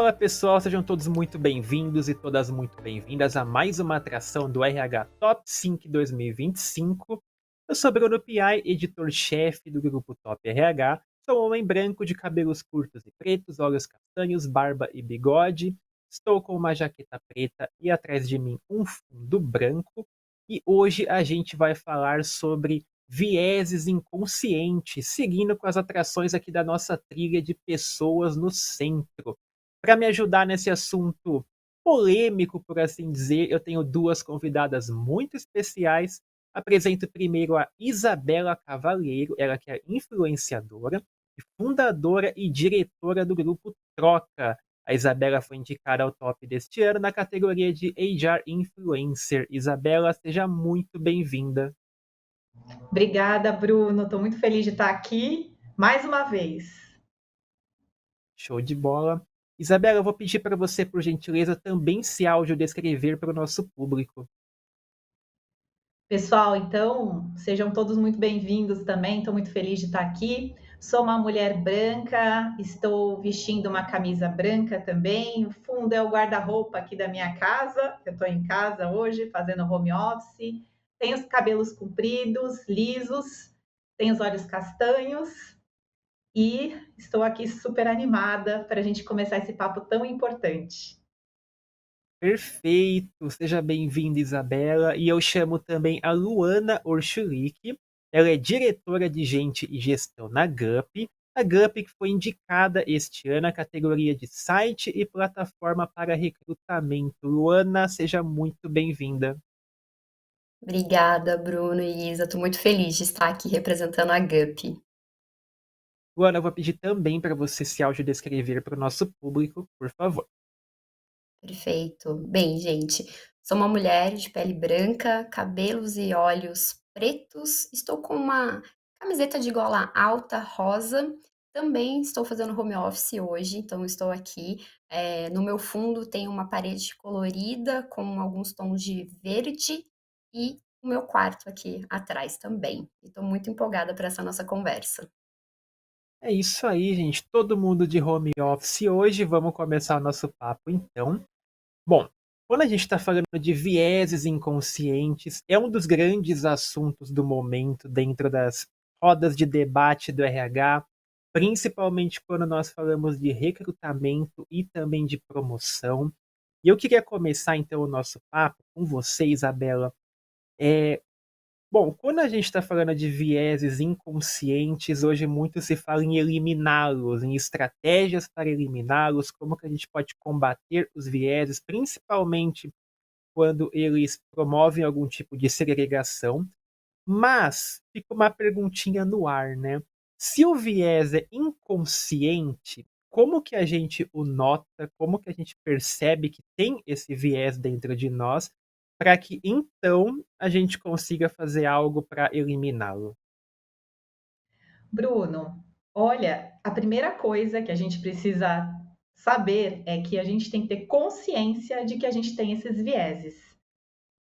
Fala pessoal, sejam todos muito bem-vindos e todas muito bem-vindas a mais uma atração do RH Top 5 2025. Eu sou Bruno Piai, editor-chefe do grupo Top RH. Sou um homem branco de cabelos curtos e pretos, olhos castanhos, barba e bigode. Estou com uma jaqueta preta e atrás de mim um fundo branco. E hoje a gente vai falar sobre vieses inconscientes, seguindo com as atrações aqui da nossa trilha de pessoas no centro. Para me ajudar nesse assunto polêmico, por assim dizer, eu tenho duas convidadas muito especiais. Apresento primeiro a Isabela Cavalheiro, ela que é influenciadora, fundadora e diretora do grupo Troca. A Isabela foi indicada ao top deste ano na categoria de HR Influencer. Isabela, seja muito bem-vinda. Obrigada, Bruno. Estou muito feliz de estar aqui mais uma vez. Show de bola. Isabela, eu vou pedir para você, por gentileza, também se audiodescrever para o nosso público. Pessoal, então, sejam todos muito bem-vindos também. Estou muito feliz de estar aqui. Sou uma mulher branca, estou vestindo uma camisa branca também. O fundo é o guarda-roupa aqui da minha casa. Eu estou em casa hoje, fazendo home office. Tenho os cabelos compridos, lisos, tenho os olhos castanhos e estou aqui super animada para a gente começar esse papo tão importante. Perfeito, seja bem-vinda, Isabela. E eu chamo também a Luana Orchulik. Ela é diretora de Gente e Gestão na GUP. A GUP que foi indicada este ano à categoria de site e plataforma para recrutamento. Luana, seja muito bem-vinda. Obrigada, Bruno e Isa. Estou muito feliz de estar aqui representando a GUP. Luana, eu vou pedir também para você se audiodescrever para o nosso público, por favor. Perfeito. Bem, gente, sou uma mulher de pele branca, cabelos e olhos pretos. Estou com uma camiseta de gola alta rosa. Também estou fazendo home office hoje, então estou aqui. No meu fundo tem uma parede colorida com alguns tons de verde e o meu quarto aqui atrás também. Estou muito empolgada para essa nossa conversa. É isso aí, gente. Todo mundo de home office hoje. Vamos começar o nosso papo, então. Bom, quando a gente está falando de vieses inconscientes, é um dos grandes assuntos do momento dentro das rodas de debate do RH, principalmente quando nós falamos de recrutamento e também de promoção. E eu queria começar então o nosso papo com você, Isabela. É, Bom, quando a gente está falando de vieses inconscientes, hoje muito se fala em eliminá-los, em estratégias para eliminá-los, como que a gente pode combater os vieses, principalmente quando eles promovem algum tipo de segregação. Mas fica uma perguntinha no ar, né? Se o viés é inconsciente, como que a gente o nota? Como que a gente percebe que tem esse viés dentro de nós, para que então a gente consiga fazer algo para eliminá-lo? Bruno, olha, a primeira coisa que a gente precisa saber é que a gente tem que ter consciência de que a gente tem esses vieses.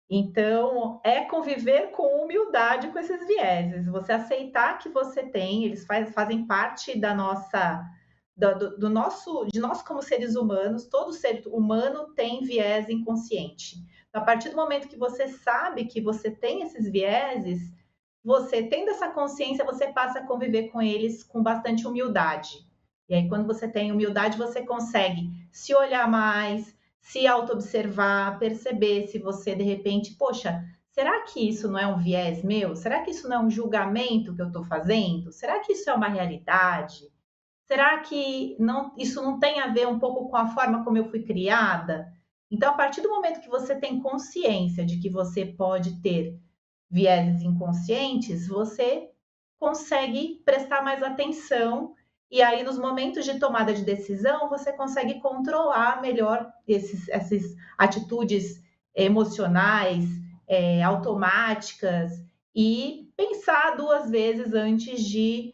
Então, é conviver com humildade com esses vieses, você aceitar que você tem, eles fazem parte da nossa, do nosso, de nós como seres humanos, todo ser humano tem viés inconsciente. Então, a partir do momento que você sabe que você tem esses vieses, você tendo essa consciência, você passa a conviver com eles com bastante humildade. E aí, quando você tem humildade, você consegue se olhar mais, se auto-observar, perceber se você, de repente, poxa, será que isso não é um viés meu? Será que isso não é um julgamento que eu estou fazendo? Será que isso é uma realidade? Será que não, isso não tem a ver um pouco com a forma como eu fui criada? Então, a partir do momento que você tem consciência de que você pode ter vieses inconscientes, você consegue prestar mais atenção e aí nos momentos de tomada de decisão você consegue controlar melhor essas atitudes emocionais, automáticas e pensar duas vezes antes de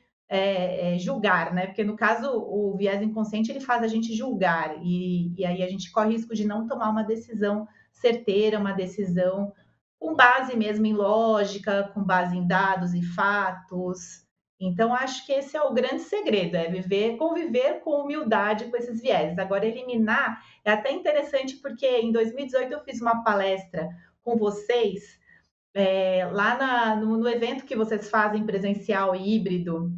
julgar, né? Porque no caso o viés inconsciente ele faz a gente julgar e aí a gente corre risco de não tomar uma decisão certeira, uma decisão com base mesmo em lógica, com base em dados e fatos. Então, acho que esse é o grande segredo, é viver, conviver com humildade com esses vieses. Agora, eliminar é até interessante porque em 2018 eu fiz uma palestra com vocês lá no evento que vocês fazem presencial e híbrido,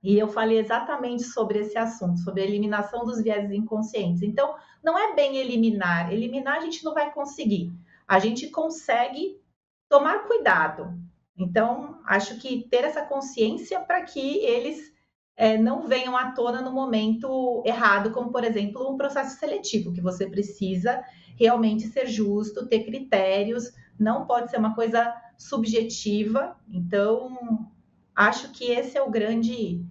e eu falei exatamente sobre esse assunto, sobre a eliminação dos vieses inconscientes. Então, não é bem eliminar, eliminar a gente não vai conseguir. A gente consegue tomar cuidado. Então, acho que ter essa consciência para que eles não venham à tona no momento errado, como, por exemplo, um processo seletivo, que você precisa realmente ser justo, ter critérios, não pode ser uma coisa subjetiva. Então, acho que esse é o grande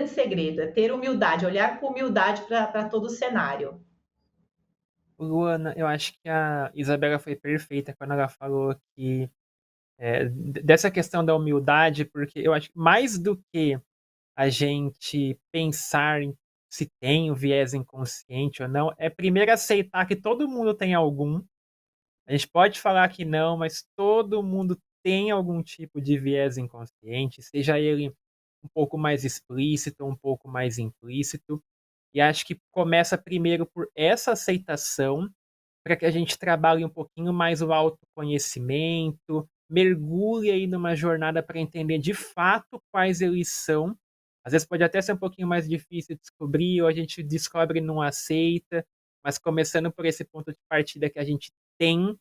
segredo, é ter humildade, olhar com humildade para todo o cenário. Luana, eu acho que a Isabela foi perfeita quando ela falou que dessa questão da humildade, porque eu acho que mais do que a gente pensar em se tem o viés inconsciente ou não, é primeiro aceitar que todo mundo tem algum. A gente pode falar que não, mas todo mundo tem algum tipo de viés inconsciente, seja ele um pouco mais explícito, um pouco mais implícito. E acho que começa primeiro por essa aceitação, para que a gente trabalhe um pouquinho mais o autoconhecimento, mergulhe aí numa jornada para entender de fato quais eles são. Às vezes pode até ser um pouquinho mais difícil descobrir, ou a gente descobre e não aceita, mas começando por esse ponto de partida que a gente tem,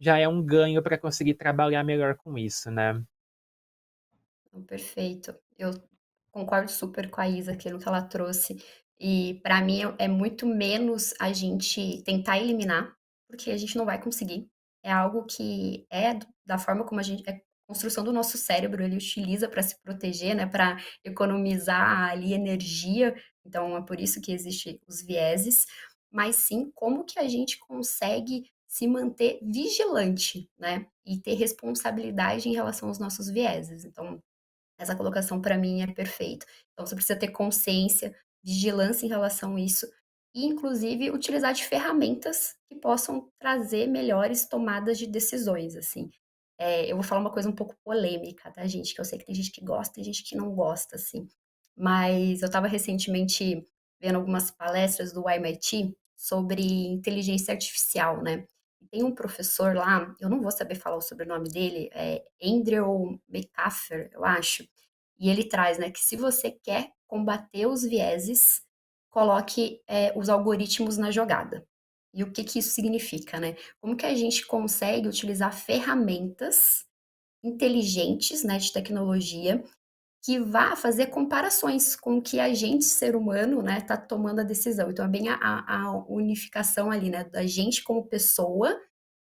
já é um ganho para conseguir trabalhar melhor com isso, né? Então, perfeito. Eu concordo super com a Isa, aquilo que ela trouxe. E para mim é muito menos a gente tentar eliminar, porque a gente não vai conseguir. É algo que é da forma como a gente é construção do nosso cérebro, ele utiliza para se proteger, né, para economizar ali energia. Então é por isso que existe os vieses, mas sim como que a gente consegue se manter vigilante, né, e ter responsabilidade em relação aos nossos vieses. Então essa colocação para mim é perfeito. Então você precisa ter consciência, vigilância em relação a isso e inclusive utilizar de ferramentas que possam trazer melhores tomadas de decisões, assim. Eu vou falar uma coisa um pouco polêmica, tá, gente, que eu sei que tem gente que gosta e gente que não gosta, assim. Mas eu estava recentemente vendo algumas palestras do MIT sobre inteligência artificial, né. E tem um professor lá, eu não vou saber falar o sobrenome dele, é Andrew McCaffer, eu acho, e ele traz, né, que se você quer combater os vieses, coloque, os algoritmos na jogada. E o que que isso significa, né? Como que a gente consegue utilizar ferramentas inteligentes, né, de tecnologia, que vá fazer comparações com o que a gente, ser humano, né, tá tomando a decisão. Então é bem a unificação ali, né, da gente como pessoa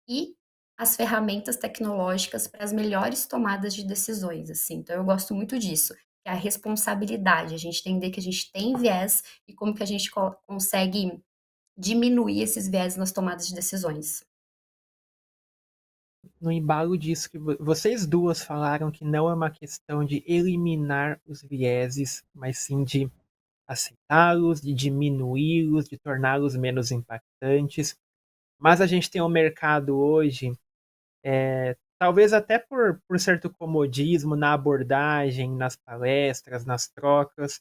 e as ferramentas tecnológicas para as melhores tomadas de decisões, assim. Então eu gosto muito disso, que é a responsabilidade, a gente entender que a gente tem viés e como que a gente consegue diminuir esses viés nas tomadas de decisões. No embalo disso que vocês duas falaram, que não é uma questão de eliminar os vieses, mas sim de aceitá-los, de diminuí-los, de torná-los menos impactantes. Mas a gente tem um mercado hoje, talvez até por certo comodismo na abordagem, nas palestras, nas trocas,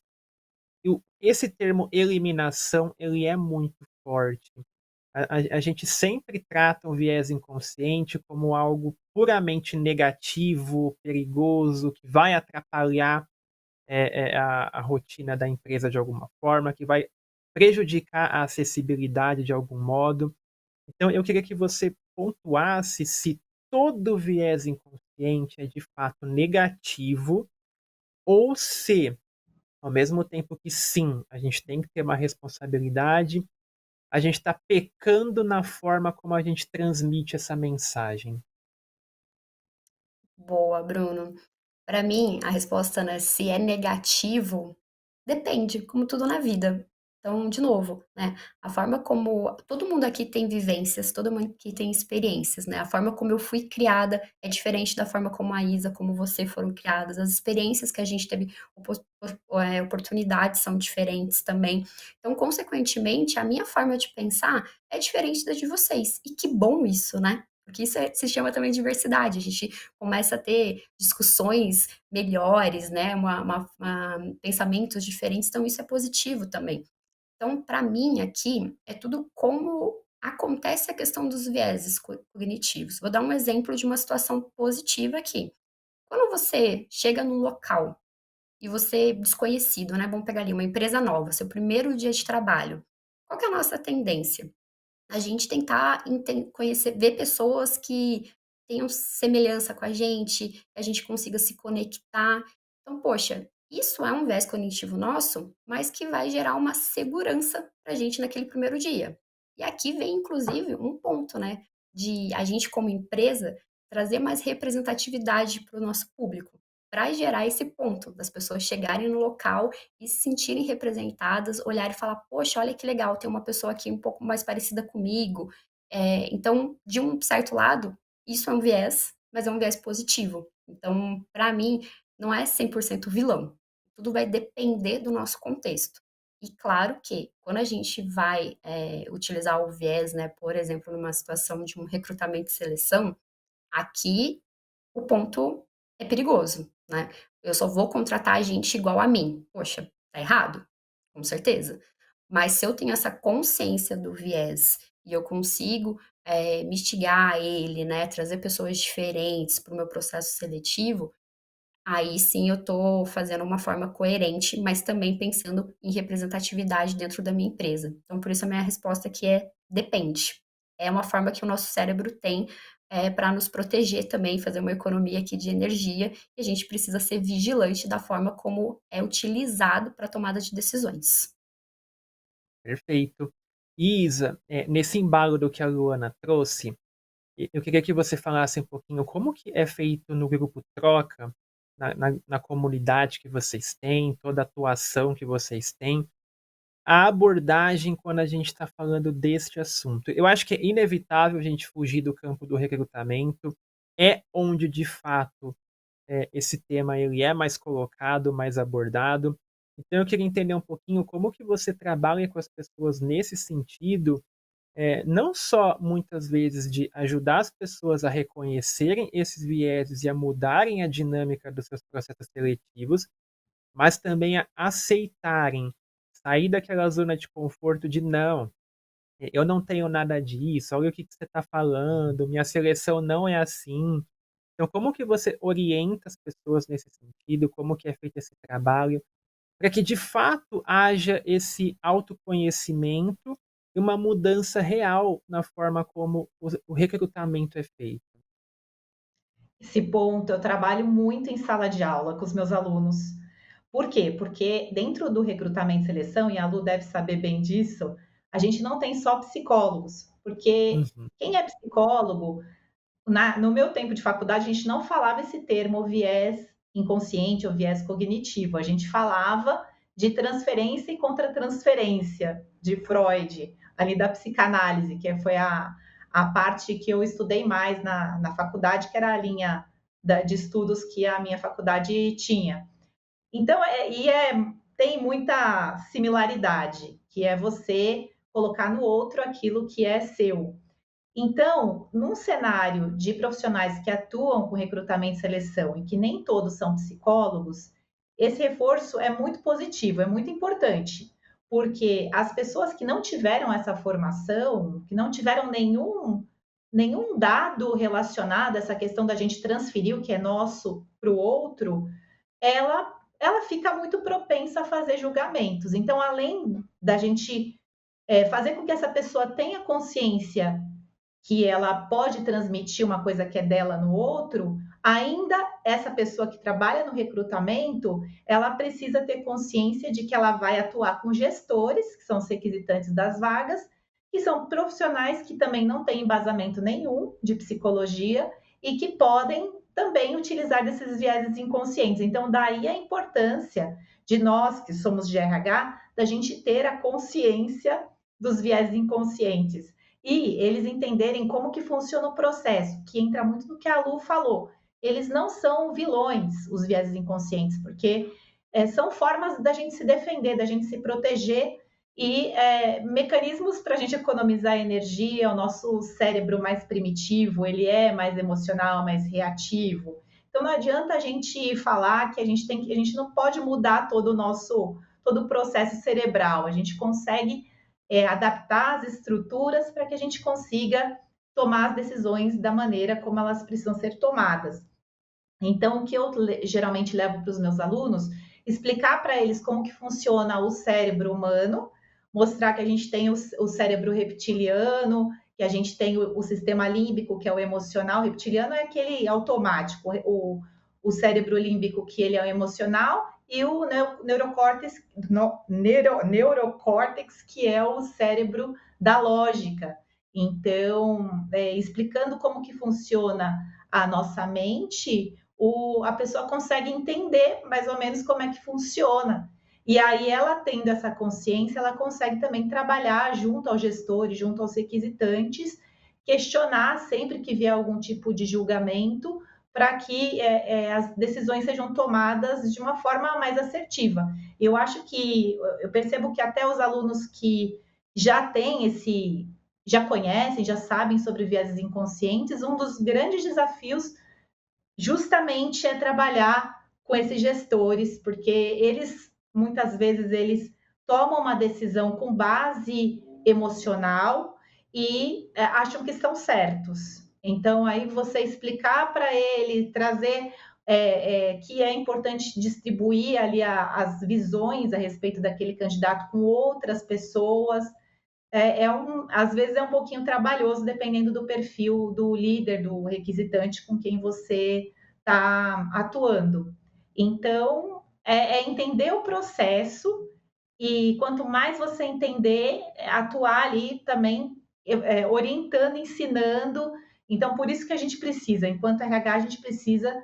esse termo eliminação, ele é muito forte. A gente sempre trata o viés inconsciente como algo puramente negativo, perigoso, que vai atrapalhar a rotina da empresa de alguma forma, que vai prejudicar a acessibilidade de algum modo. Então, eu queria que você pontuasse se todo viés inconsciente é de fato negativo ou se, ao mesmo tempo que sim, a gente tem que ter uma responsabilidade, a gente está pecando na forma como a gente transmite essa mensagem. Boa, Bruno. Para mim, a resposta, né, se é negativo, depende, como tudo na vida. Então, de novo, né, a forma como todo mundo aqui tem vivências, todo mundo aqui tem experiências, né? A forma como eu fui criada é diferente da forma como a Isa, como você foram criadas. As experiências que a gente teve, oportunidades são diferentes também. Então, consequentemente, a minha forma de pensar é diferente da de vocês. E que bom isso, né? porque isso se chama também diversidade, a gente começa a ter discussões melhores, né, pensamentos diferentes, então isso é positivo também. Então, para mim, aqui, é tudo como acontece a questão dos vieses cognitivos. Vou dar um exemplo de uma situação positiva aqui. Quando você chega num local e você é desconhecido, né? Vamos pegar ali uma empresa nova, seu primeiro dia de trabalho. Qual que é a nossa tendência? A gente tentar conhecer, ver pessoas que tenham semelhança com a gente consiga se conectar. Então, poxa, isso é um viés cognitivo nosso, mas que vai gerar uma segurança para a gente naquele primeiro dia. E aqui vem, inclusive, um ponto, né? De a gente, como empresa, trazer mais representatividade para o nosso público, para gerar esse ponto das pessoas chegarem no local e se sentirem representadas, olhar e falar: poxa, olha que legal, tem uma pessoa aqui um pouco mais parecida comigo. Então, de um certo lado, isso é um viés, mas é um viés positivo. Então, para mim, não é 100% vilão. Tudo vai depender do nosso contexto. E claro que, quando a gente vai utilizar o viés, né, por exemplo, numa situação de um recrutamento e seleção, aqui o ponto é perigoso, né? Eu só vou contratar gente igual a mim. Poxa, tá errado? Com certeza. Mas se eu tenho essa consciência do viés e eu consigo mitigar ele, né? Trazer pessoas diferentes para o meu processo seletivo, aí sim eu tô fazendo uma forma coerente, mas também pensando em representatividade dentro da minha empresa. Então, por isso a minha resposta aqui é depende. É uma forma que o nosso cérebro tem para nos proteger também, fazer uma economia aqui de energia, e a gente precisa ser vigilante da forma como é utilizado para tomada de decisões. Perfeito. Isa, nesse embalo do que a Luana trouxe, eu queria que você falasse um pouquinho como que é feito no grupo troca, na comunidade que vocês têm, toda a atuação que vocês têm, a abordagem quando a gente está falando deste assunto. Eu acho que é inevitável a gente fugir do campo do recrutamento, é onde de fato esse tema ele é mais colocado, mais abordado. Então eu queria entender um pouquinho como que você trabalha com as pessoas nesse sentido, não só muitas vezes de ajudar as pessoas a reconhecerem esses vieses e a mudarem a dinâmica dos seus processos seletivos, mas também a aceitarem, sair daquela zona de conforto de não, eu não tenho nada disso, olha o que que você está falando, minha seleção não é assim. Então, como que você orienta as pessoas nesse sentido? Como que é feito esse trabalho? Para que de fato haja esse autoconhecimento e uma mudança real na forma como o recrutamento é feito. Esse ponto eu trabalho muito em sala de aula com os meus alunos. Por quê? Porque dentro do recrutamento e seleção, e a Lu deve saber bem disso, a gente não tem só psicólogos, porque Uhum, quem é psicólogo, no meu tempo de faculdade, a gente não falava esse termo viés inconsciente ou viés cognitivo, a gente falava de transferência e contratransferência de Freud, ali da psicanálise, que foi a parte que eu estudei mais na faculdade, que era a linha de estudos que a minha faculdade tinha. Então, tem muita similaridade, que é você colocar no outro aquilo que é seu. Então, num cenário de profissionais que atuam com recrutamento e seleção e que nem todos são psicólogos, esse reforço é muito positivo, é muito importante, porque as pessoas que não tiveram essa formação, que não tiveram nenhum dado relacionado a essa questão da gente transferir o que é nosso para o outro, ela fica muito propensa a fazer julgamentos. Então, além da gente fazer com que essa pessoa tenha consciência que ela pode transmitir uma coisa que é dela no outro, ainda essa pessoa que trabalha no recrutamento, ela precisa ter consciência de que ela vai atuar com gestores, que são os requisitantes das vagas, que são profissionais que também não têm embasamento nenhum de psicologia e que podem também utilizar desses vieses inconscientes. Então, daí a importância de nós, que somos de RH, da gente ter a consciência dos vieses inconscientes e eles entenderem como que funciona o processo, que entra muito no que a Lu falou. Eles não são vilões, os vieses inconscientes, porque são formas da gente se defender, da gente se proteger e mecanismos para a gente economizar energia. O nosso cérebro mais primitivo, ele é mais emocional, mais reativo. Então não adianta a gente falar que a gente não pode mudar todo o processo cerebral. A gente consegue adaptar as estruturas para que a gente consiga tomar as decisões da maneira como elas precisam ser tomadas. Então, o que eu geralmente levo para os meus alunos, explicar para eles como que funciona o cérebro humano, mostrar que a gente tem o cérebro reptiliano, que a gente tem o sistema límbico, que é o emocional. O reptiliano é aquele automático, o cérebro límbico, que ele é o emocional, e o neurocórtex, que é o cérebro da lógica. Então, explicando como que funciona a nossa mente, a pessoa consegue entender mais ou menos como é que funciona. E aí, ela tendo essa consciência, ela consegue também trabalhar junto aos gestores, junto aos requisitantes, questionar sempre que vier algum tipo de julgamento, para que as decisões sejam tomadas de uma forma mais assertiva. Eu acho que, eu percebo que até os alunos que já têm já conhecem, já sabem sobre vieses inconscientes, um dos grandes desafios justamente é trabalhar com esses gestores, porque eles, muitas vezes, eles tomam uma decisão com base emocional e acham que estão certos. Então, aí você explicar para ele, trazer que é importante distribuir ali as visões a respeito daquele candidato com outras pessoas, às vezes é um pouquinho trabalhoso, dependendo do perfil do líder, do requisitante com quem você está atuando. Então, é entender o processo, e quanto mais você entender, atuar ali também, orientando, ensinando. Então, por isso que a gente precisa, enquanto RH, a gente precisa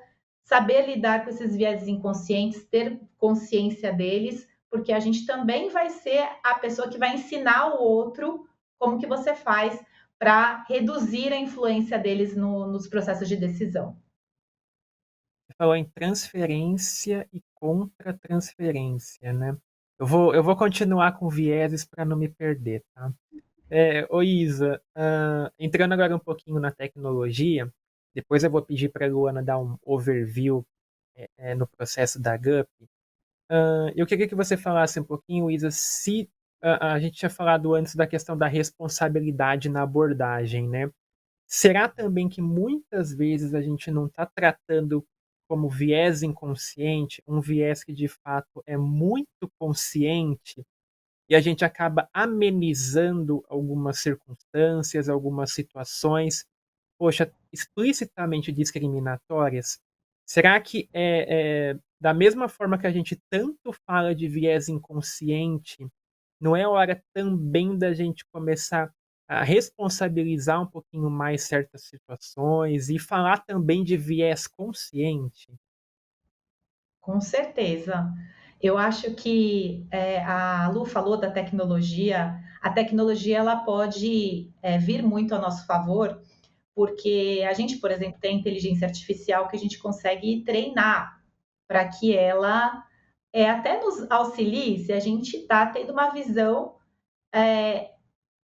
saber lidar com esses vieses inconscientes, ter consciência deles, porque a gente também vai ser a pessoa que vai ensinar o outro como que você faz para reduzir a influência deles nos processos de decisão. Você falou em transferência e contra-transferência, né. Eu vou continuar com vieses para não me perder, tá. Ô Isa, entrando agora um pouquinho na tecnologia, depois eu vou pedir para a Luana dar um overview, no processo da GUP. Eu queria que você falasse um pouquinho, Isa, se a gente tinha falado antes da questão da responsabilidade na abordagem, né. Será também que muitas vezes a gente não está tratando como viés inconsciente, um viés que de fato é muito consciente, e a gente acaba amenizando algumas circunstâncias, algumas situações, poxa, explicitamente discriminatórias? Será que da mesma forma que a gente tanto fala de viés inconsciente, não é hora também da gente começar a responsabilizar um pouquinho mais certas situações e falar também de viés consciente? Com certeza. Eu acho que a Lu falou da tecnologia. A tecnologia, ela pode vir muito a nosso favor, porque a gente, por exemplo, tem a inteligência artificial que a gente consegue treinar para que ela até nos auxilie se a gente está tendo uma visão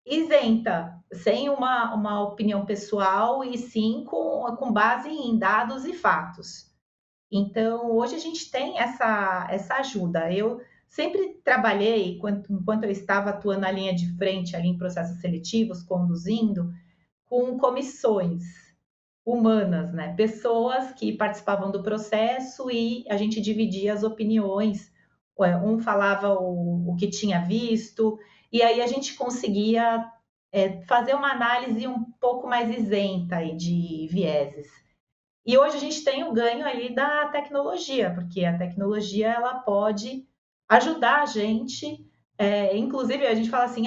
isenta, sem uma opinião pessoal, e sim com base em dados e fatos. Então, hoje a gente tem essa ajuda. Eu sempre trabalhei, enquanto eu estava atuando na linha de frente, ali em processos seletivos, conduzindo, com comissões humanas, né? Pessoas que participavam do processo e a gente dividia as opiniões. Um falava o que tinha visto, e aí a gente conseguia fazer uma análise um pouco mais isenta aí de vieses. E hoje a gente tem o ganho ali da tecnologia, porque a tecnologia ela pode ajudar a gente. Inclusive, a gente fala assim,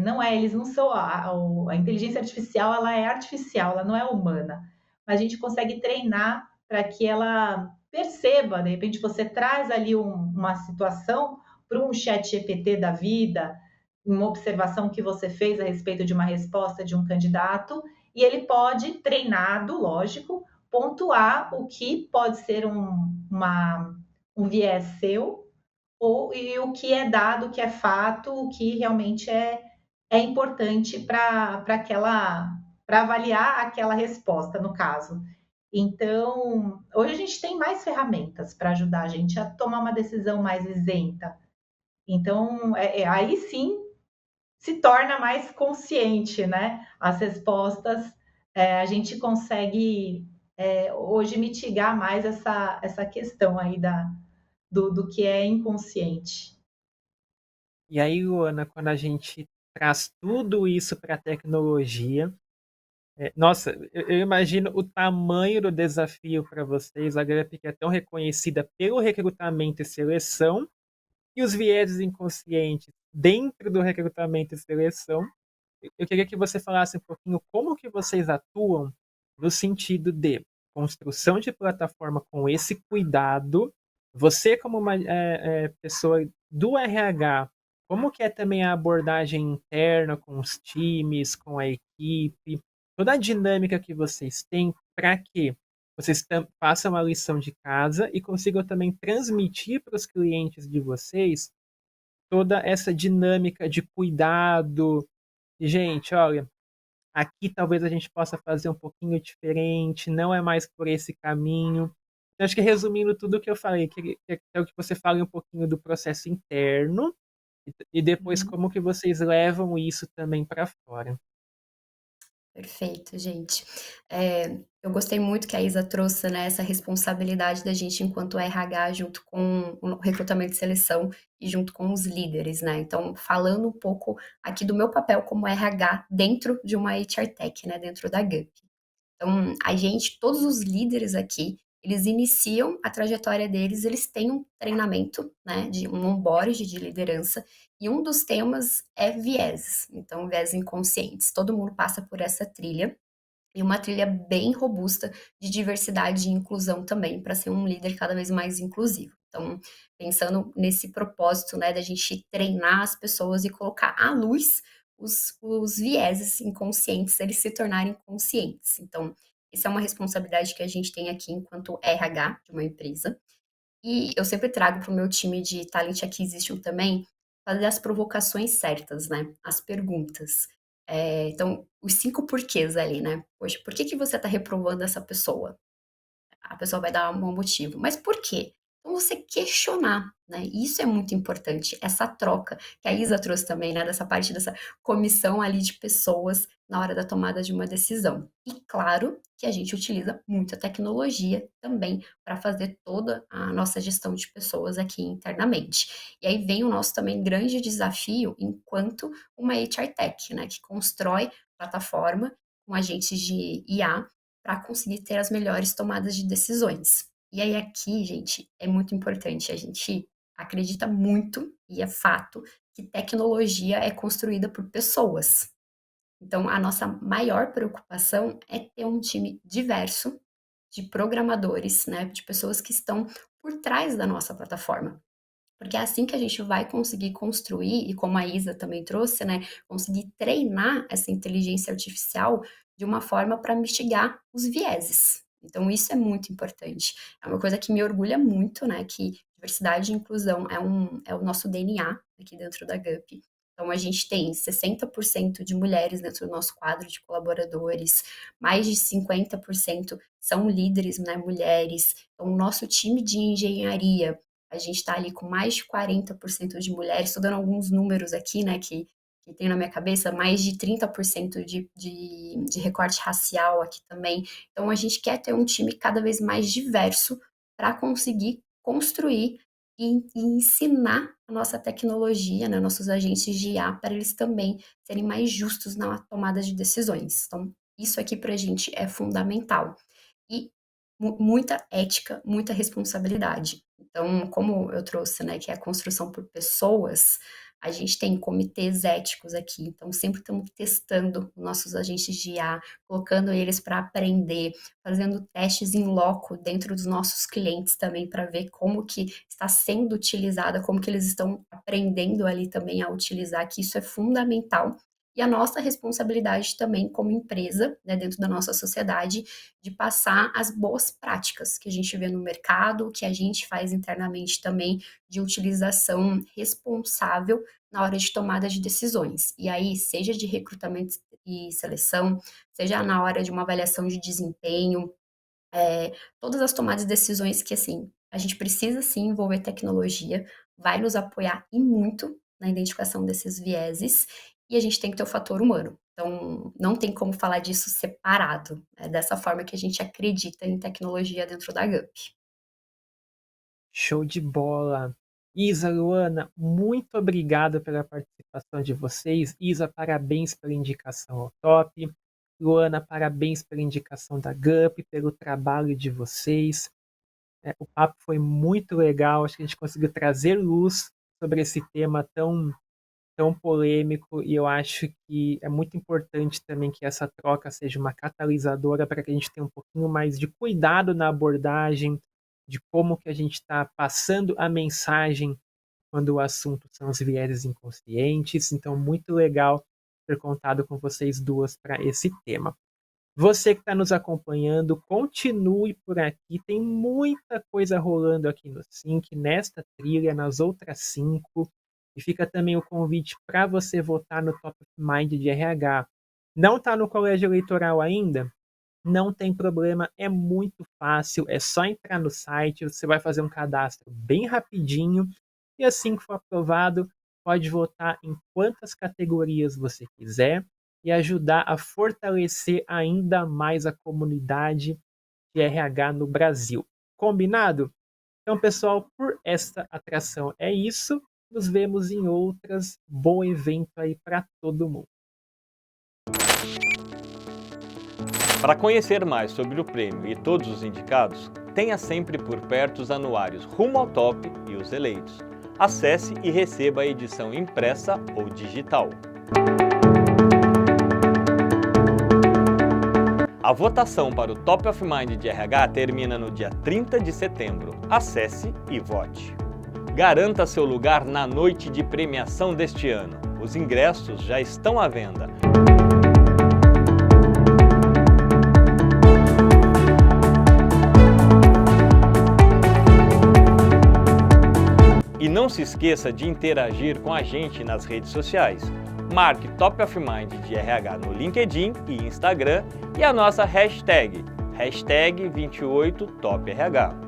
não é, eles não são a inteligência artificial, ela é artificial, ela não é humana. Mas a gente consegue treinar para que ela perceba. De repente, você traz ali uma situação para um chat GPT da vida, uma observação que você fez a respeito de uma resposta de um candidato, e ele pode, treinado, lógico, pontuar o que pode ser um viés seu, e o que é dado, o que é fato, o que realmente é importante para avaliar aquela resposta, no caso. Então, hoje a gente tem mais ferramentas para ajudar a gente a tomar uma decisão mais isenta. Então, aí sim se torna mais consciente, né? As respostas, a gente consegue hoje mitigar mais essa questão aí do que é inconsciente. E aí, Luana, quando a gente traz tudo isso para a tecnologia, nossa, eu imagino o tamanho do desafio para vocês. A Graphic é tão reconhecida pelo recrutamento e seleção, e os vieses inconscientes dentro do recrutamento e seleção. Eu queria que você falasse um pouquinho como que vocês atuam no sentido de construção de plataforma com esse cuidado. Você, como uma pessoa do RH, como que é também a abordagem interna com os times, com a equipe, toda a dinâmica que vocês têm para que vocês façam a lição de casa e consigam também transmitir para os clientes de vocês toda essa dinâmica de cuidado. Gente, olha, aqui talvez a gente possa fazer um pouquinho diferente, não é mais por esse caminho. Eu acho que resumindo tudo o que eu falei, quero que você fale um pouquinho do processo interno e depois Uhum. como que vocês levam isso também para fora. Perfeito, gente. Eu gostei muito que a Isa trouxe, né, essa responsabilidade da gente enquanto RH junto com o recrutamento e seleção e junto com os líderes, né. Então, falando um pouco aqui do meu papel como RH dentro de uma HR Tech, né, dentro da Gup. Então, a gente, todos os líderes aqui, eles iniciam a trajetória deles, eles têm um treinamento, né, de um onboard de liderança, e um dos temas é vieses, então vieses inconscientes. Todo mundo passa por essa trilha, e uma trilha bem robusta de diversidade e inclusão também, para ser um líder cada vez mais inclusivo. Então, pensando nesse propósito, né, da gente treinar as pessoas e colocar à luz os vieses inconscientes, eles se tornarem conscientes. Então, isso é uma responsabilidade que a gente tem aqui enquanto RH de uma empresa. E eu sempre trago para o meu time de Talent Acquisition também, fazer as provocações certas, né, as perguntas. Então, os 5 porquês ali, né. "Poxa, por que que você está reprovando essa pessoa?". A pessoa vai dar um bom motivo. Mas por quê? Então você questionar, né? Isso é muito importante, essa troca, que a Isa trouxe também, né? Dessa parte dessa comissão ali de pessoas na hora da tomada de uma decisão. E claro que a gente utiliza muita tecnologia também para fazer toda a nossa gestão de pessoas aqui internamente. E aí vem o nosso também grande desafio enquanto uma HR Tech, né? Que constrói plataforma com agentes de IA para conseguir ter as melhores tomadas de decisões. E aí aqui, gente, é muito importante, a gente acredita muito, e é fato, que tecnologia é construída por pessoas. Então, a nossa maior preocupação é ter um time diverso de programadores, né, de pessoas que estão por trás da nossa plataforma. Porque é assim que a gente vai conseguir construir, e como a Isa também trouxe, né, conseguir treinar essa inteligência artificial de uma forma para mitigar os vieses. Então, isso é muito importante. É uma coisa que me orgulha muito, né, que diversidade e inclusão é o nosso DNA aqui dentro da Gup. Então, a gente tem 60% de mulheres dentro do nosso quadro de colaboradores, mais de 50% são líderes, né, mulheres. Então, o nosso time de engenharia, a gente está ali com mais de 40% de mulheres, estou dando alguns números aqui, né, que tem na minha cabeça, mais de 30% de recorte racial aqui também. Então, a gente quer ter um time cada vez mais diverso para conseguir construir e ensinar a nossa tecnologia, né, nossos agentes de IA, para eles também serem mais justos na tomada de decisões. Então, isso aqui para a gente é fundamental. E muita ética, muita responsabilidade. Então, como eu trouxe, né, que é a construção por pessoas, a gente tem comitês éticos aqui, então sempre estamos testando nossos agentes de IA, colocando eles para aprender, fazendo testes em loco dentro dos nossos clientes também para ver como que está sendo utilizada, como que eles estão aprendendo ali também a utilizar, que isso é fundamental e a nossa responsabilidade também como empresa, né, dentro da nossa sociedade, de passar as boas práticas que a gente vê no mercado, que a gente faz internamente também, de utilização responsável na hora de tomada de decisões. E aí, seja de recrutamento e seleção, seja na hora de uma avaliação de desempenho, todas as tomadas de decisões que, assim, a gente precisa sim envolver tecnologia, vai nos apoiar e muito na identificação desses vieses, e a gente tem que ter o fator humano. Então, não tem como falar disso separado. É dessa forma que a gente acredita em tecnologia dentro da GUP. Show de bola. Isa, Luana, muito obrigado pela participação de vocês. Isa, parabéns pela indicação ao top. Luana, parabéns pela indicação da GUP, pelo trabalho de vocês. O papo foi muito legal, acho que a gente conseguiu trazer luz sobre esse tema tão polêmico, e eu acho que é muito importante também que essa troca seja uma catalisadora para que a gente tenha um pouquinho mais de cuidado na abordagem, de como que a gente está passando a mensagem quando o assunto são os vieses inconscientes. Então, muito legal ter contado com vocês duas para esse tema. Você que está nos acompanhando, continue por aqui. Tem muita coisa rolando aqui no Sync, nesta trilha, nas outras 5. E fica também o convite para você votar no Top of Mind de RH. Não está no colégio eleitoral ainda? Não tem problema, é muito fácil. É só entrar no site, você vai fazer um cadastro bem rapidinho. E assim que for aprovado, pode votar em quantas categorias você quiser e ajudar a fortalecer ainda mais a comunidade de RH no Brasil. Combinado? Então, pessoal, por esta atração é isso. Nos vemos em outras. Bom evento aí para todo mundo. Para conhecer mais sobre o prêmio e todos os indicados, tenha sempre por perto os anuários Rumo ao Top e os eleitos. Acesse e receba a edição impressa ou digital. A votação para o Top of Mind de RH termina no dia 30 de setembro. Acesse e vote. Garanta seu lugar na noite de premiação deste ano. Os ingressos já estão à venda. E não se esqueça de interagir com a gente nas redes sociais. Marque Top of Mind de RH no LinkedIn e Instagram e a nossa hashtag 28TopRH.